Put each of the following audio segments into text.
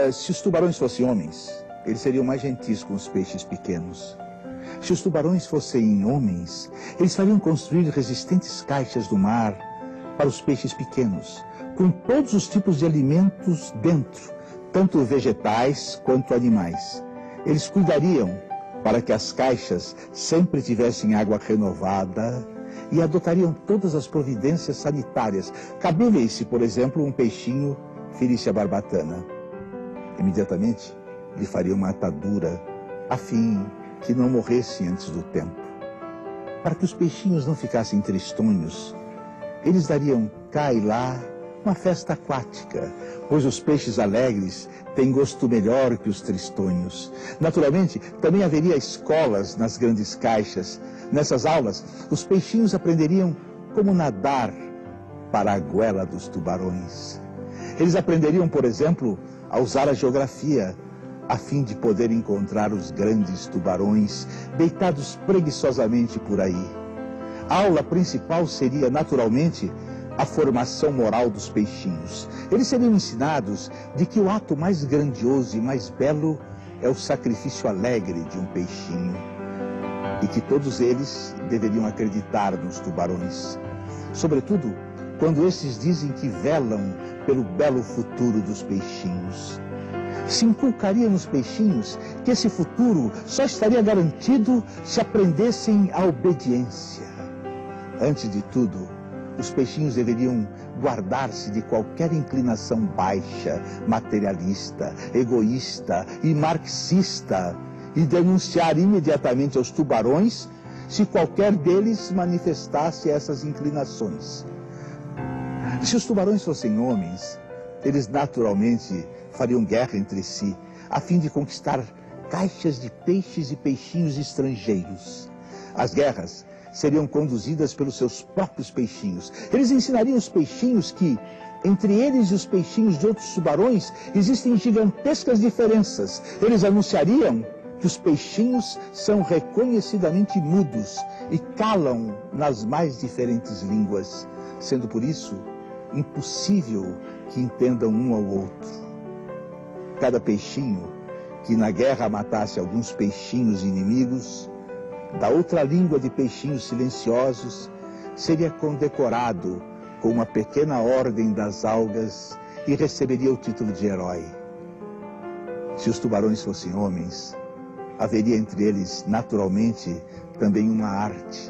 Se os tubarões fossem homens, eles seriam mais gentis com os peixes pequenos. Se os tubarões fossem homens, eles fariam construir resistentes caixas do mar para os peixes pequenos, com todos os tipos de alimentos dentro, tanto vegetais quanto animais. Eles cuidariam para que as caixas sempre tivessem água renovada e adotariam todas as providências sanitárias cabíveis se, por exemplo, um peixinho ferisse a barbatana. Imediatamente lhe fariam uma atadura a fim que não morresse antes do tempo. Para que os peixinhos não ficassem tristonhos, eles dariam cá e lá uma festa aquática, pois os peixes alegres têm gosto melhor que os tristonhos. Naturalmente, também haveria escolas nas grandes caixas. Nessas aulas, os peixinhos aprenderiam como nadar para a goela dos tubarões. Eles aprenderiam, por exemplo, a usar a geografia, a fim de poder encontrar os grandes tubarões deitados preguiçosamente por aí. A aula principal seria, naturalmente, a formação moral dos peixinhos. Eles seriam ensinados de que o ato mais grandioso e mais belo é o sacrifício alegre de um peixinho, e que todos eles deveriam acreditar nos tubarões, sobretudo quando estes dizem que velam pelo belo futuro dos peixinhos. Se inculcaria nos peixinhos que esse futuro só estaria garantido se aprendessem a obediência. Antes de tudo, os peixinhos deveriam guardar-se de qualquer inclinação baixa, materialista, egoísta e marxista e denunciar imediatamente aos tubarões se qualquer deles manifestasse essas inclinações. Se os tubarões fossem homens, eles naturalmente fariam guerra entre si, a fim de conquistar caixas de peixes e peixinhos estrangeiros. As guerras seriam conduzidas pelos seus próprios peixinhos. Eles ensinariam os peixinhos que, entre eles e os peixinhos de outros tubarões, existem gigantescas diferenças. Eles anunciariam que os peixinhos são reconhecidamente mudos e calam nas mais diferentes línguas, sendo por isso impossível que entendam um ao outro. Cada peixinho que na guerra matasse alguns peixinhos inimigos, da outra língua de peixinhos silenciosos, seria condecorado com uma pequena ordem das algas e receberia o título de herói. Se os tubarões fossem homens, haveria entre eles, naturalmente, também uma arte.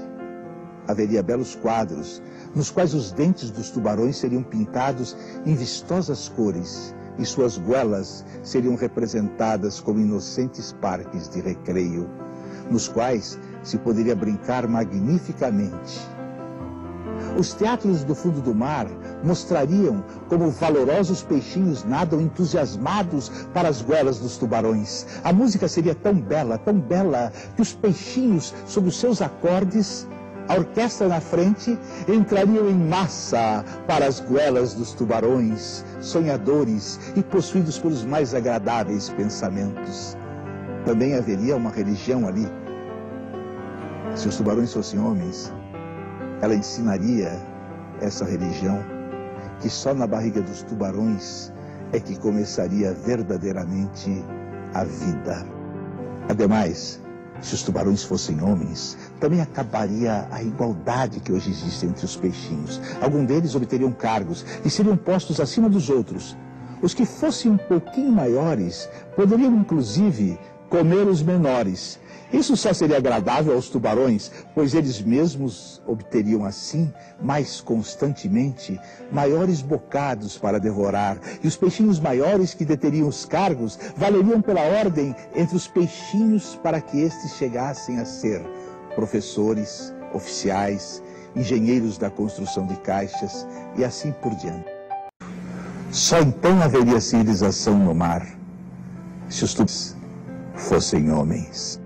Haveria belos quadros, nos quais os dentes dos tubarões seriam pintados em vistosas cores, e suas goelas seriam representadas como inocentes parques de recreio, nos quais se poderia brincar magnificamente. Os teatros do fundo do mar mostrariam como valorosos peixinhos nadam entusiasmados para as goelas dos tubarões. A música seria tão bela, que os peixinhos, sob os seus acordes, a orquestra na frente, entrariam em massa para as goelas dos tubarões, sonhadores e possuídos pelos mais agradáveis pensamentos. Também haveria uma religião ali. Se os tubarões fossem homens, ela ensinaria essa religião, que só na barriga dos tubarões é que começaria verdadeiramente a vida. Ademais, se os tubarões fossem homens, também acabaria a igualdade que hoje existe entre os peixinhos. Alguns deles obteriam cargos e seriam postos acima dos outros. Os que fossem um pouquinho maiores poderiam, inclusive, comer os menores. Isso só seria agradável aos tubarões, pois eles mesmos obteriam assim, mais constantemente, maiores bocados para devorar, e os peixinhos maiores que deteriam os cargos valeriam pela ordem entre os peixinhos para que estes chegassem a ser professores, oficiais, engenheiros da construção de caixas e assim por diante. Só então haveria civilização no mar, se os tubarões fossem homens.